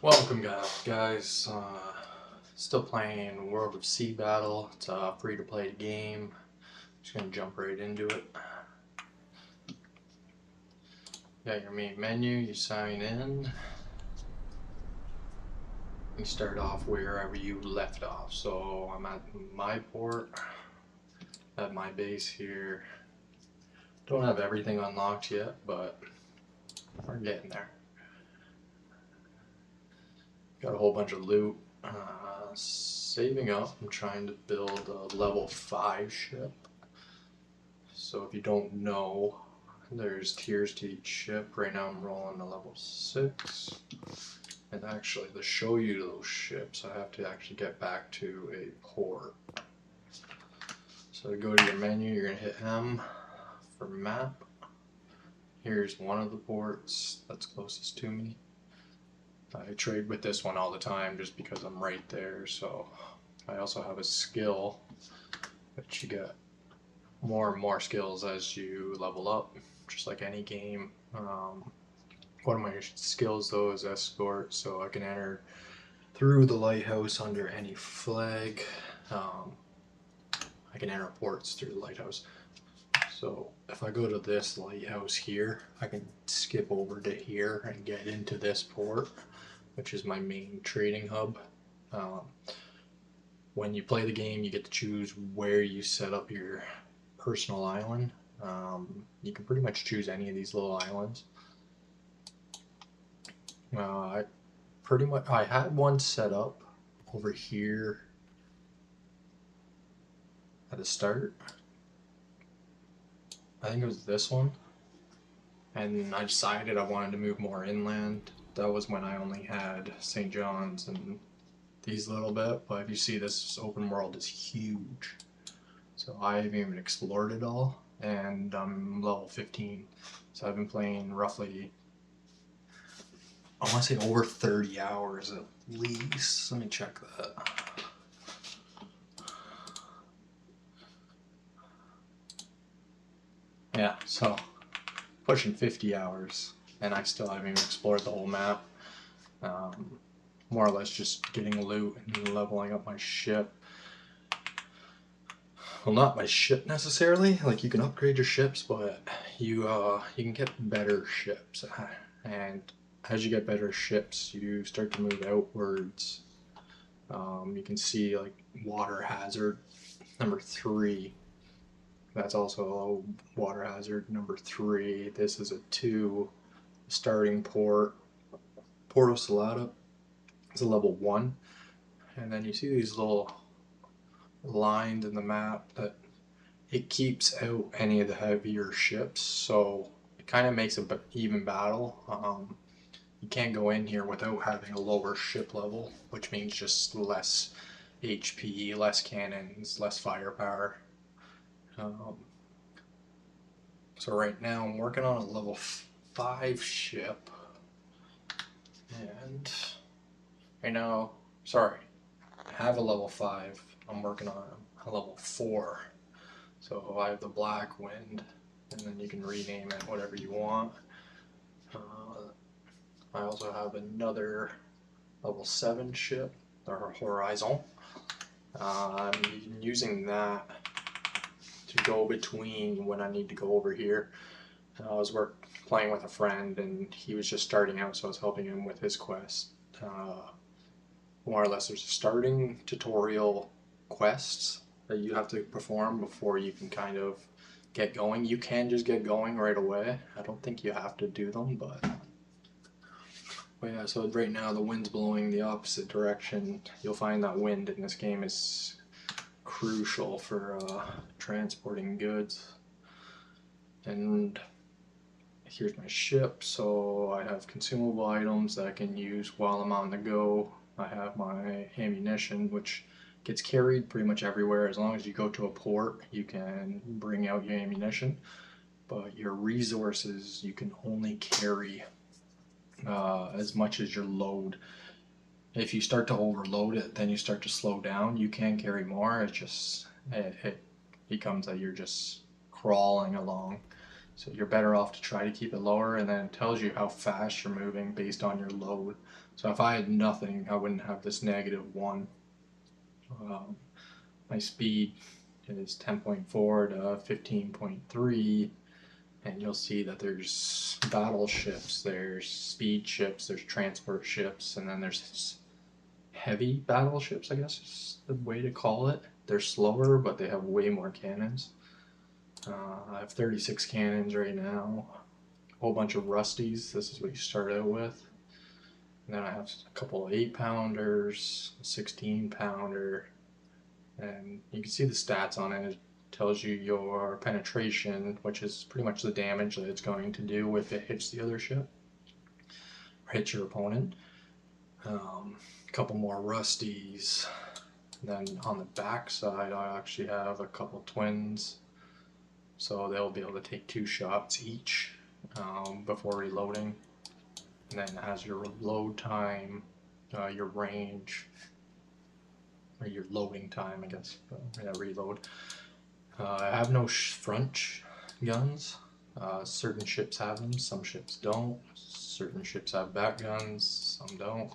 Welcome guys. Still playing World of Sea Battle. It's a free to play game. Just gonna jump right into it. You got your main menu, you sign in. You start off wherever you left off. So I'm at my port, at my base here. Don't have everything unlocked yet, but we're getting there. Got a whole bunch of loot. Saving up, I'm trying to build a level 5 ship. So if you don't know, there's tiers to each ship. Right now I'm rolling to level 6. And actually, to show you those ships, I have to actually get back to a port. So to go to your menu, you're going to hit M for map. Here's one of the ports that's closest to me. I trade with this one all the time just because I'm right there. So I also have a skill that you get more and more skills as you level up, just like any game. One of my skills though is escort, so I can enter through the lighthouse under any flag. I can enter ports through the lighthouse. So if I go to this lighthouse here, I can skip over to here and get into this port, which is my main trading hub. When you play the game, you get to choose where you set up your personal island. You can pretty much choose any of these little islands. I had one set up over here at the start. I think it was this one, and I decided I wanted to move more inland. That was when I only had St. John's and these little bit, but if you see, this open world is huge. So I haven't even explored it all, and I'm level 15. So I've been playing roughly, I want to say over 30 hours at least. Let me check that. Yeah, so pushing 50 hours, and I still haven't even explored the whole map. More or less just getting loot and leveling up my ship. Well, not my ship necessarily. Like, you can upgrade your ships, but you can get better ships. And as you get better ships, you start to move outwards. You can see like water hazard number 3. That's also a water hazard number 3. This is a 2. Starting port, Porto Salado. It's a level 1. And then you see these little lines in the map that it keeps out any of the heavier ships, so it kind of makes an even battle. You can't go in here without having a lower ship level, which means just less HP, less cannons, less firepower. So right now I'm working on a level 5 ship, and right now, sorry, I have a level 5. I'm working on a level 4. So I have the Black Wind, and then you can rename it whatever you want. I also have another level 7 ship, the Horizon. I'm using that to go between when I need to go over here. I was playing with a friend, and he was just starting out, so I was helping him with his quest. More or less, there's starting tutorial quests that you have to perform before you can kind of get going. You can just get going right away. I don't think you have to do them, but yeah, so right now the wind's blowing the opposite direction. You'll find that wind in this game is crucial for transporting goods. And here's my ship, so I have consumable items that I can use while I'm on the go. I have my ammunition, which gets carried pretty much everywhere. As long as you go to a port, you can bring out your ammunition, but your resources, you can only carry as much as your load. If you start to overload it, then you start to slow down. You can carry more. It becomes that you're just crawling along. So you're better off to try to keep it lower, and then it tells you how fast you're moving based on your load. So if I had nothing, I wouldn't have this -1. My speed is 10.4 to 15.3, and you'll see that there's battleships, there's speed ships, there's transport ships, and then there's heavy battleships, I guess is the way to call it. They're slower, but they have way more cannons. I have 36 cannons right now, a whole bunch of rusties. This is what you start out with. And then I have a couple of 8-pounders, a 16-pounder, and you can see the stats on it. It tells you your penetration, which is pretty much the damage that it's going to do if it hits the other ship, or hits your opponent. A couple more rusties. Then on the back side, I actually have a couple twins, so they'll be able to take 2 shots each before reloading. And then it has your load time, your range, or your loading time, I guess. Yeah, reload. I have no front guns. Certain ships have them, some ships don't. Certain ships have back guns, some don't.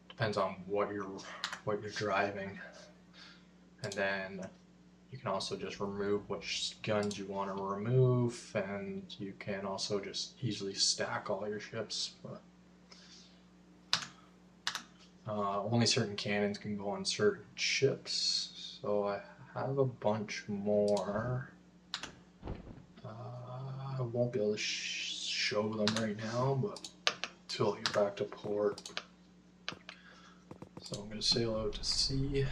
Depends on what you're driving. And then you can also just remove which guns you want to remove, and you can also just easily stack all your ships. But only certain cannons can go on certain ships, so I have a bunch more. I won't be able to show them right now, but until I get back to port. So I'm going to sail out to sea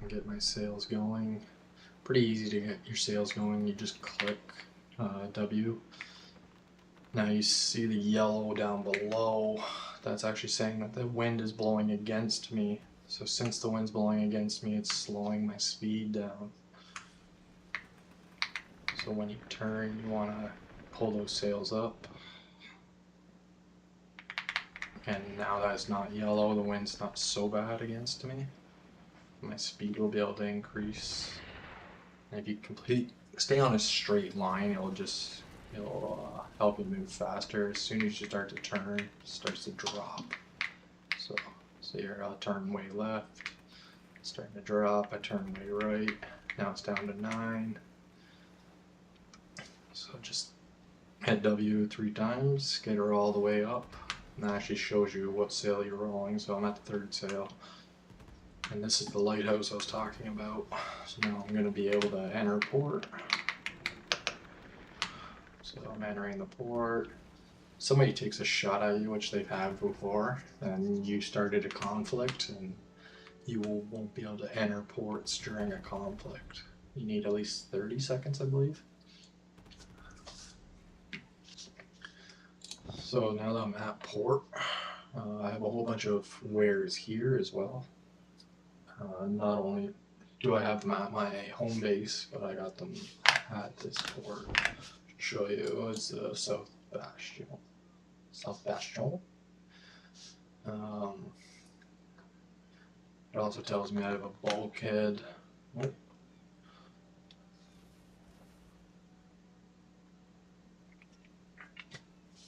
and get my sails going. Pretty easy to get your sails going. You just click W. Now you see the yellow down below. That's actually saying that the wind is blowing against me. So since the wind's blowing against me, it's slowing my speed down. So when you turn, you want to pull those sails up. And now that it's not yellow, the wind's not so bad against me. My speed will be able to increase. And if you stay on a straight line, it'll help you move faster. As soon as you start to turn, it starts to drop. So here I'll turn way left, it's starting to drop, I turn way right, now it's down to 9. So just hit W 3 times, get her all the way up, and that actually shows you what sail you're rolling. So I'm at the 3rd sail, and this is the lighthouse I was talking about. So now I'm going to be able to enter port. So I'm entering the port. Somebody takes a shot at you, which they've had before, and you started a conflict, and you won't be able to enter ports during a conflict. You need at least 30 seconds, I believe. So now that I'm at port, I have a whole bunch of wares here as well. Not only do I have them at my home base, but I got them at this port. Show you, it's the South Bastion. It also tells me I have a bulkhead.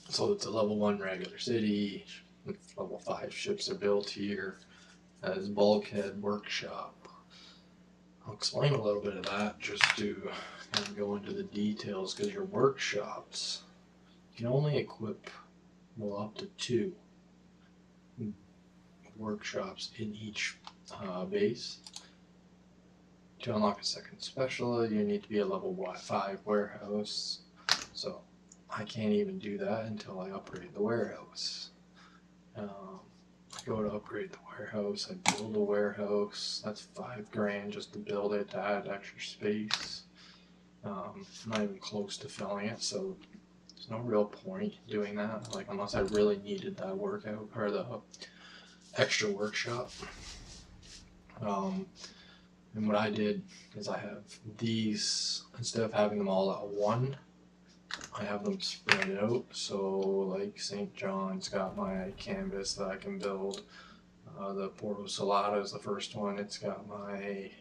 So it's a level 1 regular city. Level 5 ships are built here. As bulkhead workshop. I'll explain a little bit of that just to kind of go into the details, because your workshops, you can only equip up to 2 workshops in each base. To unlock a second special, you need to be a level 5 warehouse. So I can't even do that until I upgrade the warehouse. I go to upgrade the warehouse, I build a warehouse. That's $5,000 just to build it, to add extra space. I'm not even close to filling it, so there's no real point doing that, like unless I really needed that workout or the extra workshop. And what I did is I have these, instead of having them all at one, I have them spread out. So like St. John's got my canvas that I can build. The Porto Salata is the first one. It's got my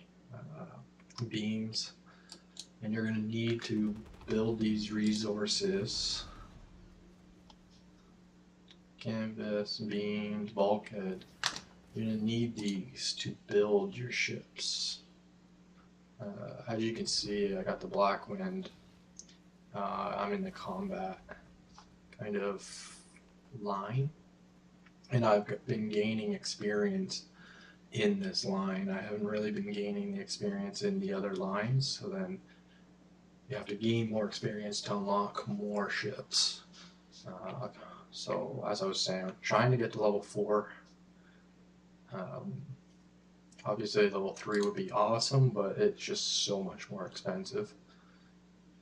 beams, and you're going to need to build these resources. Canvas, beams, bulkhead. You're going to need these to build your ships. As you can see, I got the black wind. I'm in the combat kind of line, and I've been gaining experience in this line. I haven't really been gaining the experience in the other lines, so then you have to gain more experience to unlock more ships. So as I was saying, I'm trying to get to level 4. Obviously level 3 would be awesome, but it's just so much more expensive.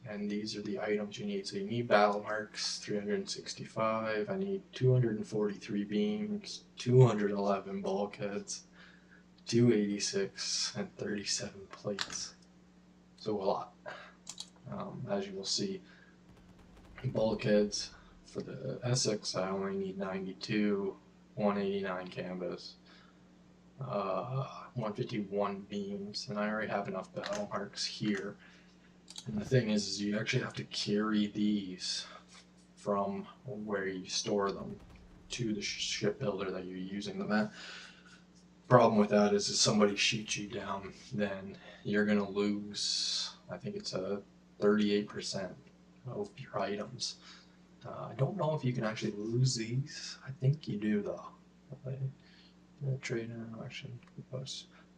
And these are the items you need. So you need battle marks, 365. I need 243 beams, 211 bulkheads, 286, and 37 plates. So a lot. As you will see, bulkheads for the Essex, I only need 92, 189 canvas, 151 beams, and I already have enough battle marks here. And the thing is you actually have to carry these from where you store them to the shipbuilder that you're using them at. Problem with that is if somebody shoots you down, then you're going to lose, I think it's a 38% of your items. I don't know if you can actually lose these. I think you do though. Trade interaction.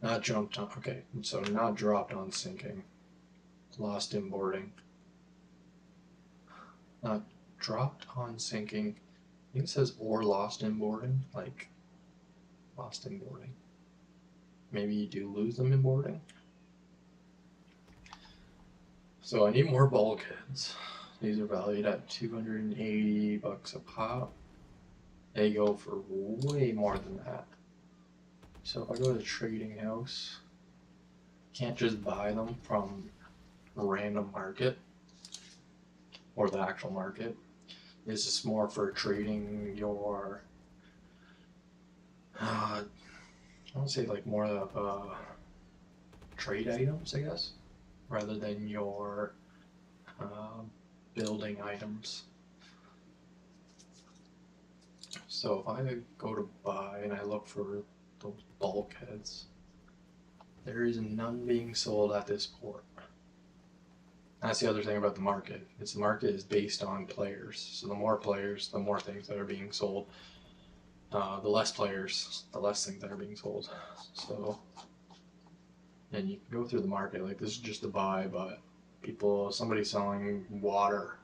Not jumped on. Okay, so not dropped on sinking. Lost in boarding. Not dropped on sinking. I think it says or lost in boarding. Like lost in boarding. Maybe you do lose them in boarding. So I need more bulkheads. These are valued at 280 bucks a pop. They go for way more than that. So if I go to the trading house, can't just buy them from a random market or the actual market. This is more for trading your I would say like more of trade items, I guess, rather than your building items. So if I go to buy and I look for those bulkheads, there is none being sold at this port. That's the other thing about the market. The market is based on players. So the more players, the more things that are being sold. The less players, the less things that are being sold. So, and you can go through the market. Like this is just a buy, but somebody's selling water.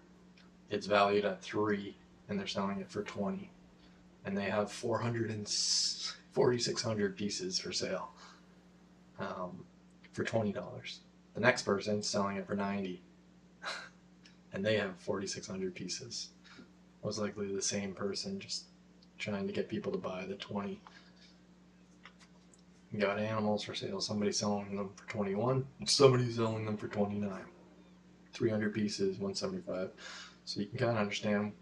It's valued at 3, and they're selling it for 20, and they have 4,600 pieces for sale for $20. The next person's selling it for 90, and they have 4,600 pieces. Most likely the same person, just trying to get people to buy the 20. You got animals for sale. Somebody's selling them for 21. Somebody's selling them for 29. 300 pieces, 175. So you can kind of understand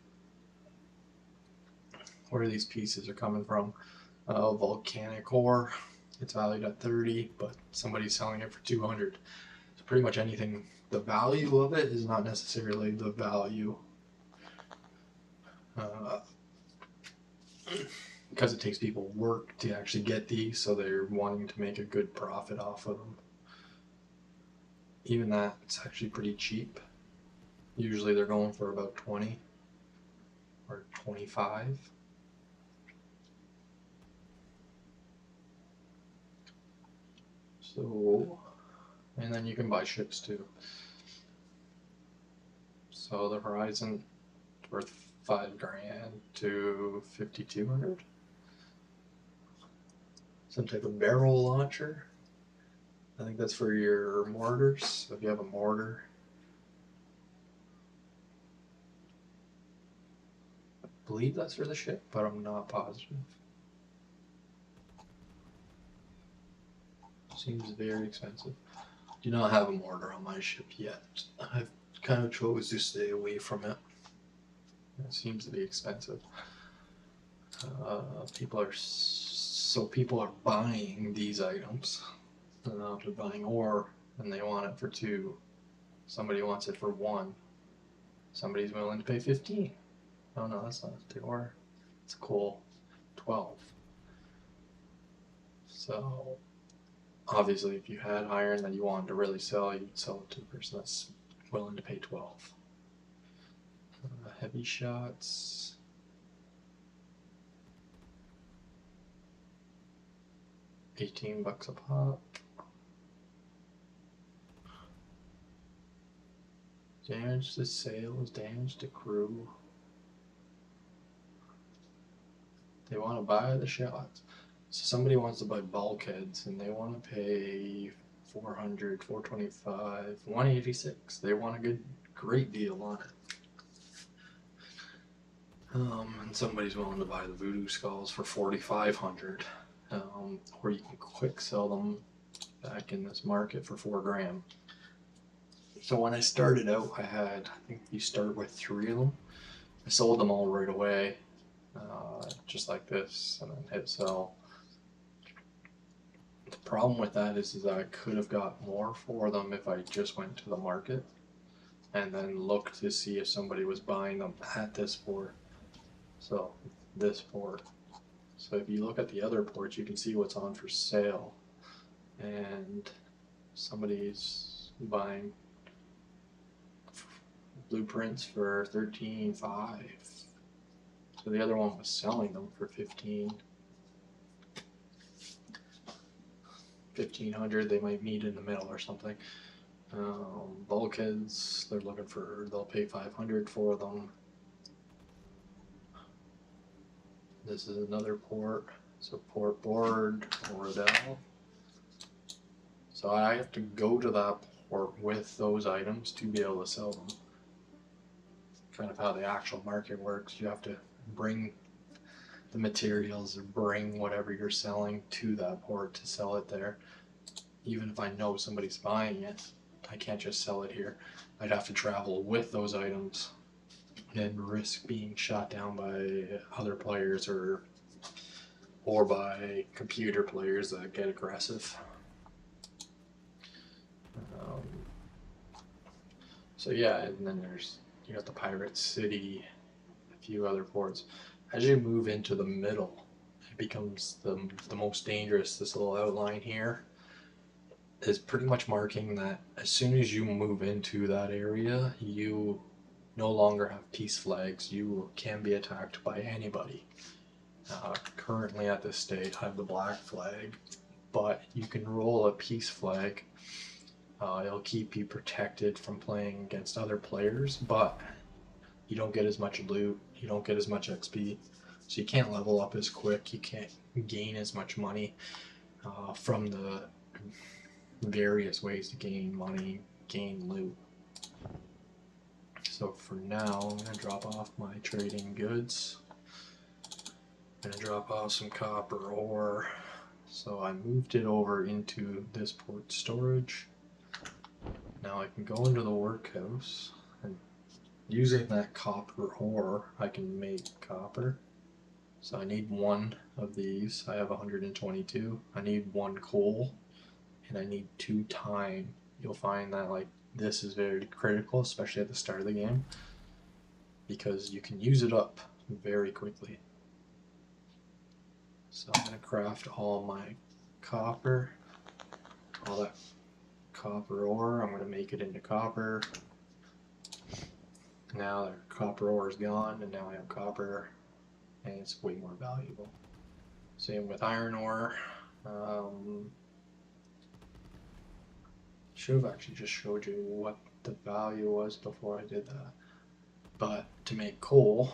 where these pieces are coming from. Volcanic ore, it's valued at 30, but somebody's selling it for 200. So pretty much anything. The value of it is not necessarily the value. Because it takes people work to actually get these, so they're wanting to make a good profit off of them. Even that, it's actually pretty cheap. Usually they're going for about 20 or 25. So, and then you can buy ships too. So the Horizon is worth $5,000 to 5,200. Some type of barrel launcher. I think that's for your mortars. So if you have a mortar. I believe that's for the ship, but I'm not positive. Seems very expensive. Do not have a mortar on my ship yet. I've kind of chose to stay away from it. It seems to be expensive. People are buying these items. They're buying ore and they want it for 2. Somebody wants it for 1. Somebody's willing to pay 15. Oh no, that's not what they were. It's coal, 12. So obviously, if you had iron that you wanted to really sell, you'd sell it to the person that's willing to pay 12. Heavy shots. $18 a pop. Damage to sails, damage to crew. They want to buy the shots. So somebody wants to buy bulkheads and they want to pay 400, 425, 186. They want a great deal on it. And somebody's willing to buy the voodoo skulls for 4,500. Or you can quick sell them back in this market for 4 grand. So when I started out, I think you start with 3 of them. I sold them all right away, just like this, and then hit sell. The problem with that is that I could have got more for them if I just went to the market and then looked to see if somebody was buying them at this port. So this port. So if you look at the other ports, you can see what's on for sale, and somebody's buying blueprints for 13.5. So the other one was selling them for 1,500. They might meet in the middle or something. Bulkheads, they'll pay 500 for them. This is another port, so port board, Rodell. So I have to go to that port with those items to be able to sell them. Kind of how the actual market works. You have to bring the materials or bring whatever you're selling to that port to sell it there. Even if I know somebody's buying it, I can't just sell it here. I'd have to travel with those items and risk being shot down by other players or by computer players that get aggressive. So yeah, and then you got the Pirate City, a few other ports. As you move into the middle, it becomes the most dangerous. This little outline here is pretty much marking that as soon as you move into that area, you no longer have peace flags. You can be attacked by anybody. Currently at this state, I have the black flag, but you can roll a peace flag. It'll keep you protected from playing against other players, but you don't get as much loot, you don't get as much XP, so you can't level up as quick, you can't gain as much money from the various ways to gain money, gain loot. So for now, I'm going to drop off my trading goods. I'm going to drop off some copper ore. So I moved it over into this port storage. Now I can go into the workhouse, and using that copper ore, I can make copper. So I need 1 of these. I have 122. I need 1 coal, and I need 2 time. You'll find that this is very critical, especially at the start of the game, because you can use it up very quickly. So I'm going to craft all my copper, all that copper ore. I'm going to make it into copper. Now the copper ore is gone, and now I have copper, and it's way more valuable. Same with iron ore. Should have actually just showed you what the value was before I did that. But to make coal,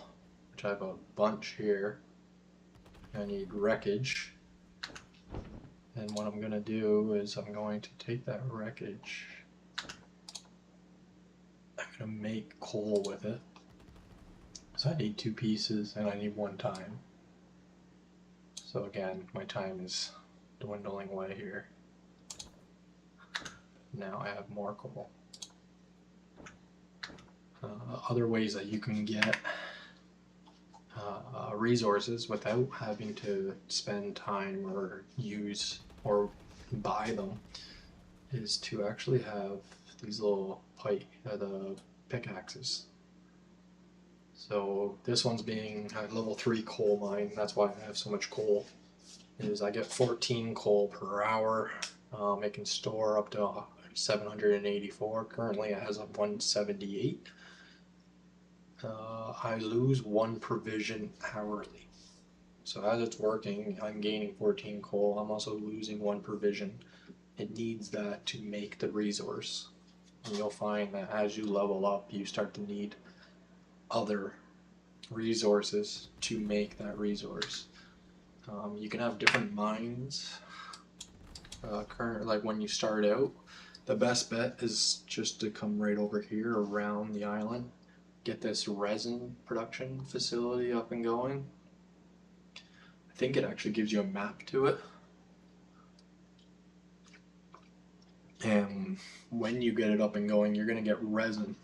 which I have a bunch here, I need wreckage. And what I'm going to do is I'm going to take that wreckage, I'm going to make coal with it. So I need 2 pieces and I need 1 time. So again, my time is dwindling away here. Now I have more coal. Other ways that you can get resources without having to spend time or use or buy them is to actually have these little the pickaxes. So this one's being a level 3 coal mine. That's why I have so much coal. Is I get 14 coal per hour. It can store up to 784. Currently it has a 178. I lose 1 provision hourly. So as it's working, I'm gaining 14 coal. I'm also losing 1 provision. It needs that to make the resource. And you'll find that as you level up, you start to need other resources to make that resource. You can have different mines. Like when you start out, the best bet is just to come right over here around the island, get this resin production facility up and going. I think it actually gives you a map to it. And when you get it up and going, you're going to get resin,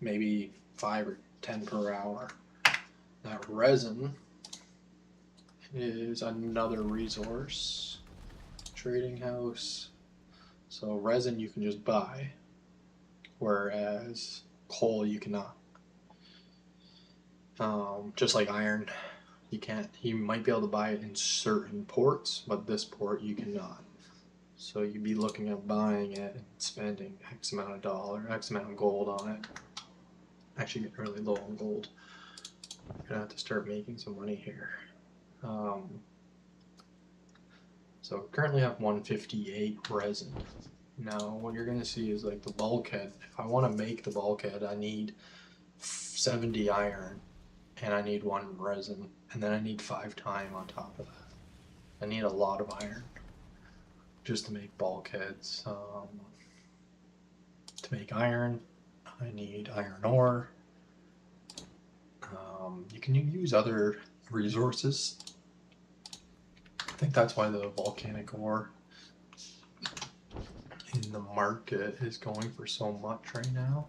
maybe 5 or 10 per hour. That resin is another resource. Trading house. So resin you can just buy, whereas coal you cannot. Just like iron, you can't. You might be able to buy it in certain ports, but this port you cannot. So you'd be looking at buying it and spending X amount of X amount of gold on it. Actually getting really low on gold. I'm gonna have to start making some money here. So currently I have 158 resin. Now what you're gonna see is like the bulkhead. If I want to make the bulkhead, I need 70 iron, and I need 1 resin, and then I need 5 time on top of that. I need a lot of iron just to make bulkheads. To make iron, I need iron ore. You can use other resources. I think that's why the volcanic ore in the market is going for so much right now.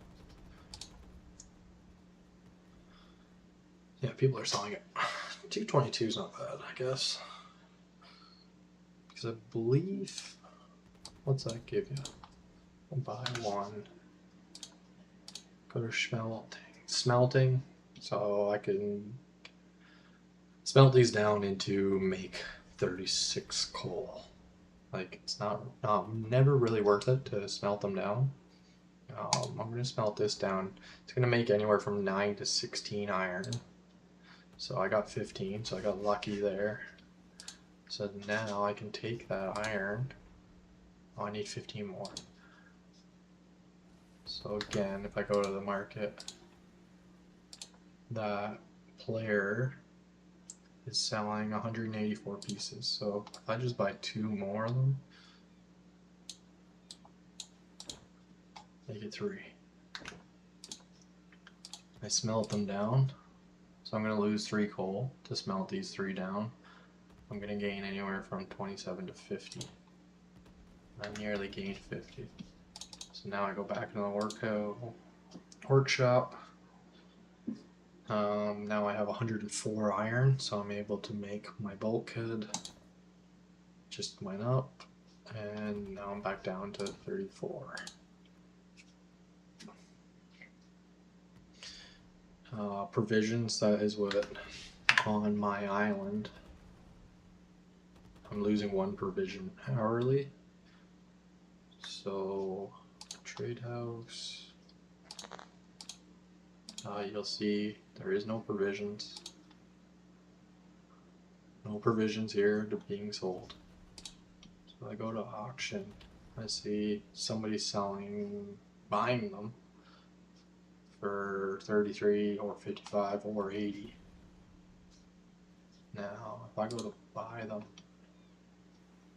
Yeah, people are selling it. 222 is not bad, I guess. Because I believe, what's that give you? Buy 1. Go to smelting. So I can smelt these down into make 36 coal. Like it's never really worth it to smelt them down. I'm gonna smelt this down. It's gonna make anywhere from 9 to 16 iron. So I got 15, so I got lucky there. So now I can take that iron. Oh, I need 15 more. So again, if I go to the market, that player is selling 184 pieces. So if I just buy 2 more of them, make it 3. I smelt them down, so I'm going to lose 3 coal to smelt these 3 down. I'm going to gain anywhere from 27 to 50. I nearly gained 50. So now I go back into the workshop. Now I have 104 iron, so I'm able to make my bulkhead. Just went up, and now I'm back down to 34. Provisions, that is what on my island. I'm losing 1 provision hourly. So trade house. You'll see there is no provisions. No provisions here to being sold. So I go to auction. I see somebody buying them for 33 or 55 or 80. Now, if I go to buy them,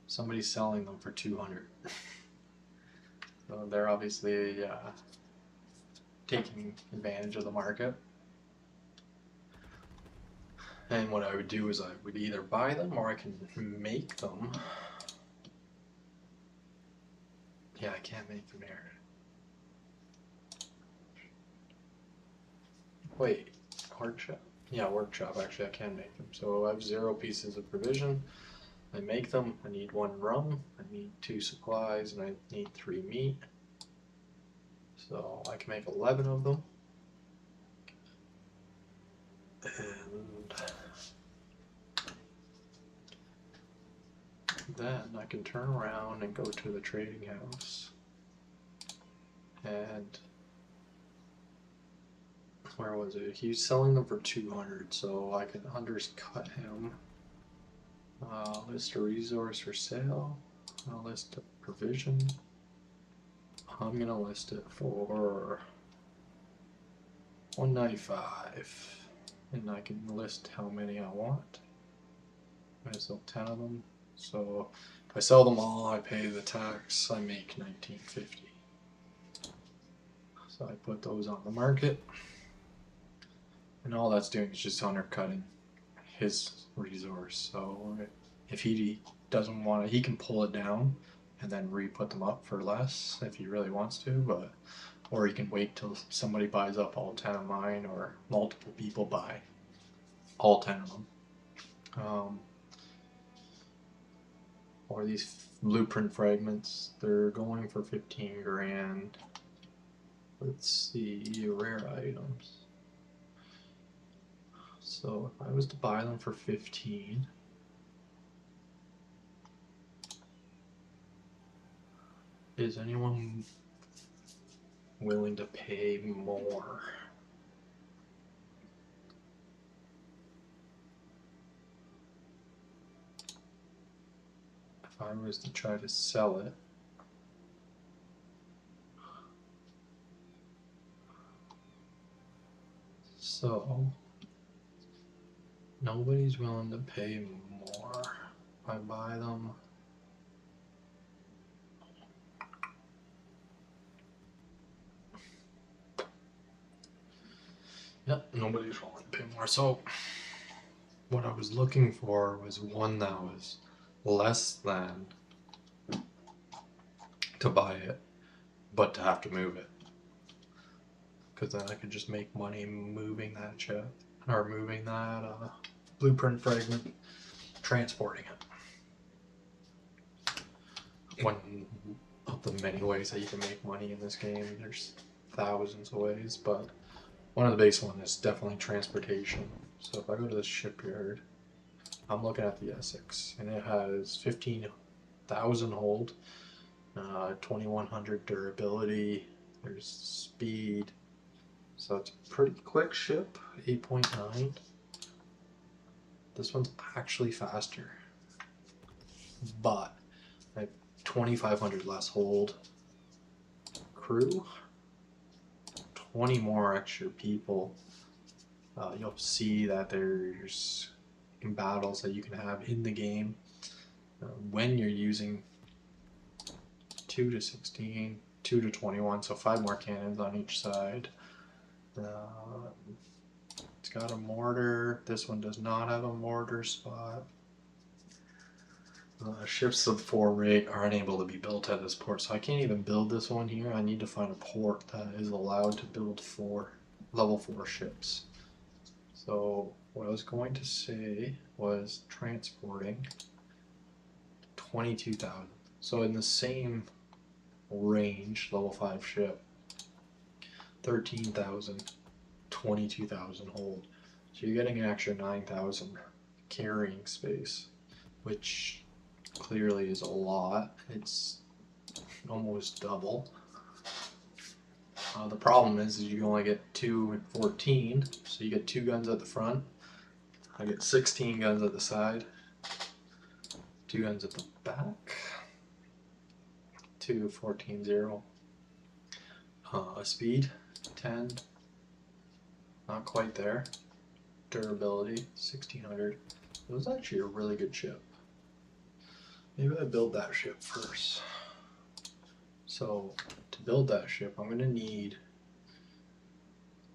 somebody's selling them for 200. So they're obviously taking advantage of the market. And what I would do is I would either buy them or I can make them. Yeah, I can't make them here. Wait, workshop? Yeah, workshop, actually I can make them. So I have 0 pieces of provision. I make them. I need 1 rum, I need 2 supplies, and I need 3 meat. So I can make 11 of them. And then I can turn around and go to the trading house. And where was it? He's selling them for 200, so I can undercut him. List a resource for sale. I'll list a provision. I'm gonna list it for 195, and I can list how many I want. I sell 10 of them, so if I sell them all, I pay the tax. I make 1950. So I put those on the market, and all that's doing is just undercutting his resource. So if he doesn't want it, he can pull it down and then re-put them up for less if he really wants to, but or he can wait till somebody buys up all 10 of mine, or multiple people buy all 10 of them. Or these blueprint fragments, they're going for 15 grand. Let's see, rare items. So if I was to buy them for 15, is anyone willing to pay more? If I was to try to sell it, so nobody's willing to pay more. If I buy them, yep, nobody's willing to pay more. So what I was looking for was one that was less than to buy it, but to have to move it, because then I could just make money moving that chip, or moving that blueprint fragment, transporting it. One of the many ways that you can make money in this game. There's thousands of ways, but one of the base ones is definitely transportation. So if I go to the shipyard, I'm looking at the Essex, and it has 15,000 hold, 2100 durability, there's speed, so it's a pretty quick ship, 8.9. This one's actually faster, but I have 2,500 less hold, crew, 20 more extra people. You'll see that there's battles that you can have in the game when you're using 2 to 16, 2 to 21, so 5 more cannons on each side. It's got a mortar. This one does not have a mortar spot. Ships of 4 rate are unable to be built at this port, so I can't even build this one here. I need to find a port that is allowed to build 4 level 4 ships. So what I was going to say was transporting 22,000. So in the same range, level 5 ship, 13,000, 22,000 hold. So you're getting an extra 9,000 carrying space, which clearly is a lot. It's almost double. The problem is you only get 2 and 14, so you get 2 guns at the front. I get 16 guns at the side, 2 guns at the back, 2 14 0. Speed 10, not quite there. Durability 1600. It was actually a really good ship. Maybe I build that ship first. So to build that ship, I'm going to need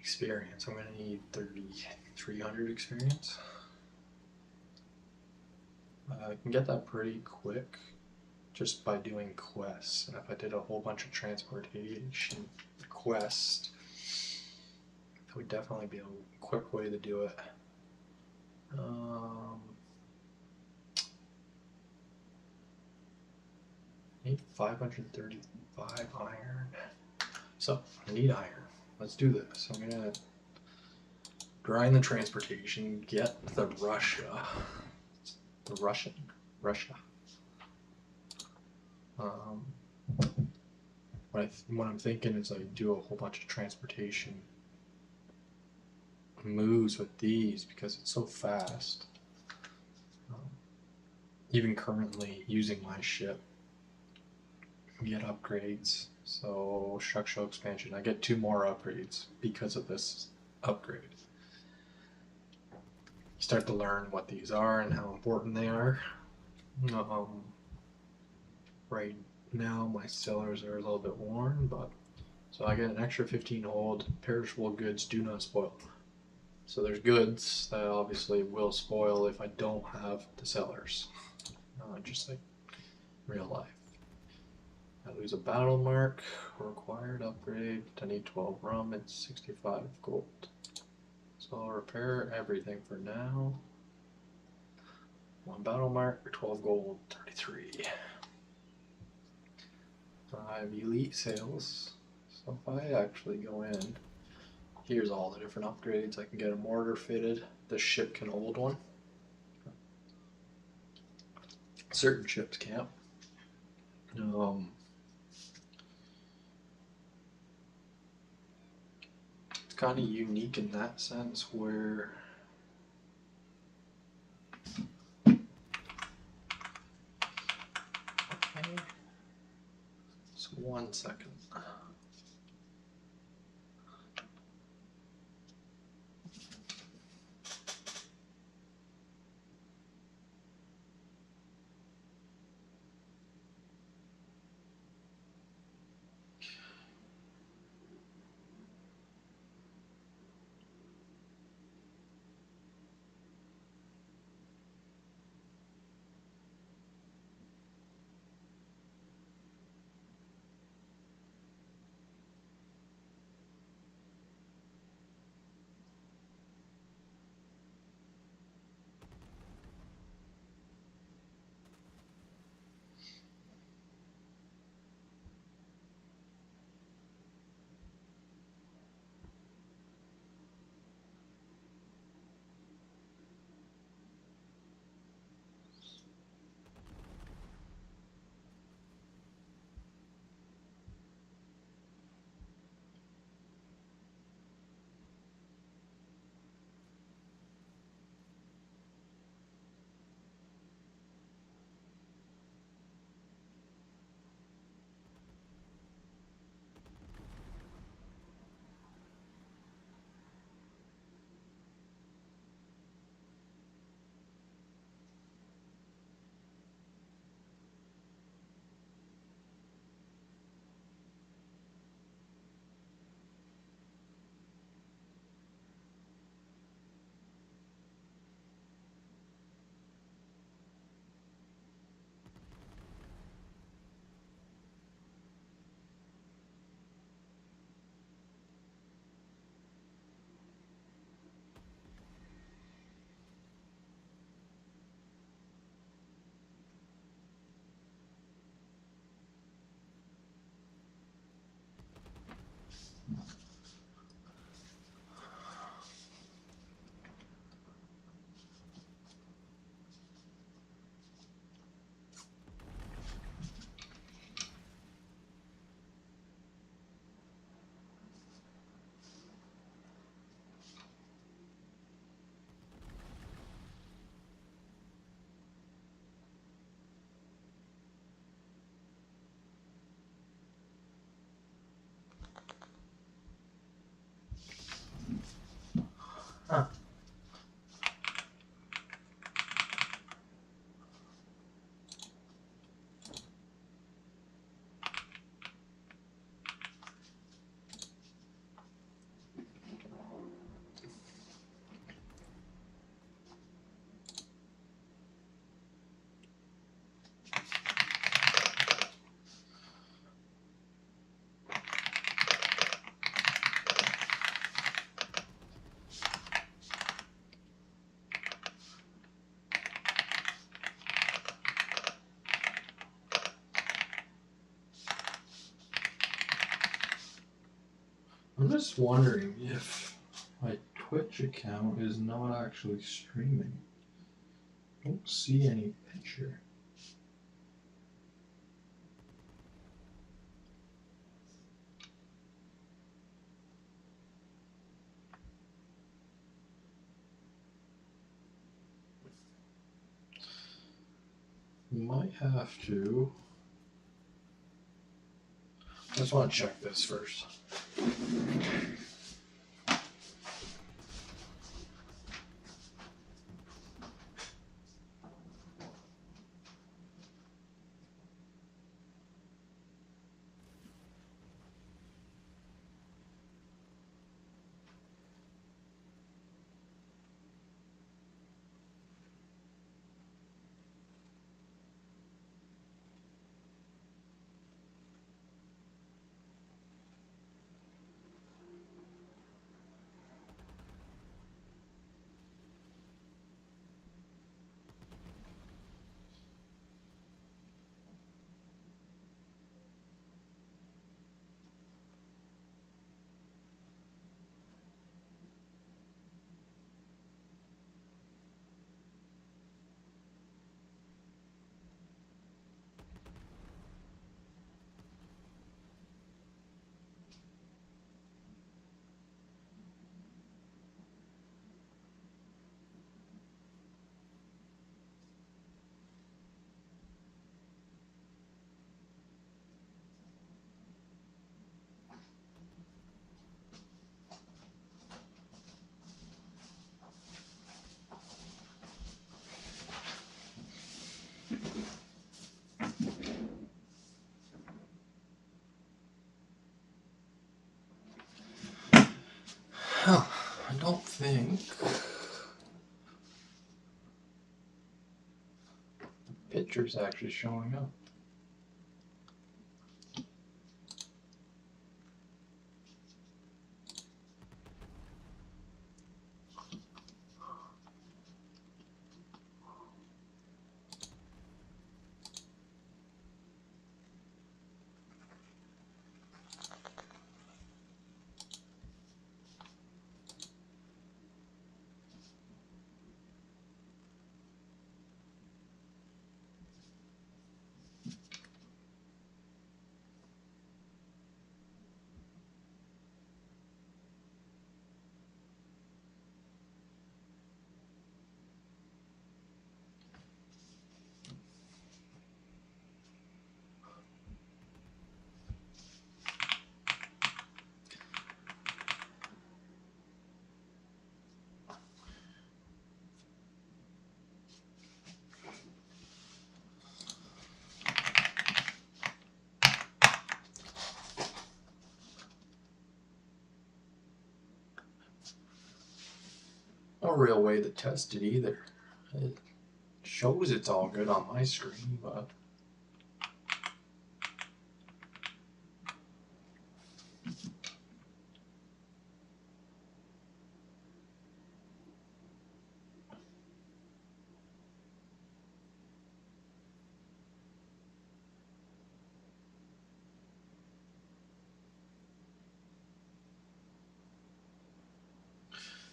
experience. I'm going to need 3,300 experience. I can get that pretty quick just by doing quests. And if I did a whole bunch of transportation quests, that would definitely be a quick way to do it. need 535 iron. So I need iron. Let's do this. I'm gonna grind the transportation, get the Russia. What I'm thinking is I do a whole bunch of transportation moves with these because it's so fast. Even currently using my ship, get upgrades. So structural expansion, I get 2 more upgrades because of this upgrade. You start to learn what these are and how important they are. Right now my cellars are a little bit worn, but so I get an extra 15 hold. Perishable goods do not spoil. So there's goods that obviously will spoil if I don't have the cellars, just like real life. I lose a battle mark, required upgrade. I need 12 rum and 65 gold. So I'll repair everything for now. 1 battle mark, 12 gold, 33. 5 elite sales. So if I actually go in, here's all the different upgrades. I can get a mortar fitted. The ship can hold one. Certain ships can't. It's kind of unique in that sense where okay. So 1 second. just wondering if my Twitch account is not actually streaming. I don't see any picture. Might have to. I just want to check this first. Huh, I don't think the picture's actually showing up. No real way to test it either. It shows it's all good on my screen, but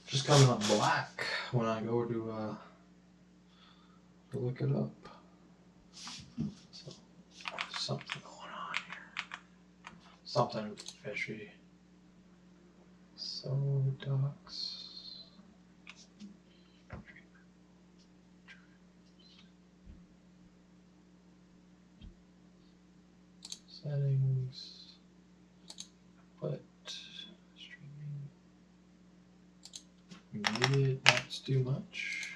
just coming up black when I go to look it up. So something going on here. Something fishy. So docs. Settings. What? Streaming. Maybe it not too much.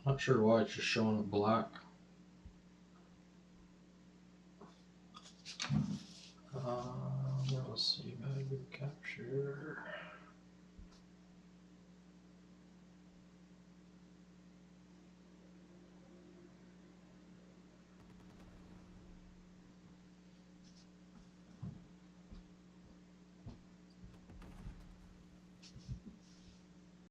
Not sure why it's just showing up black. Let's see, value capture.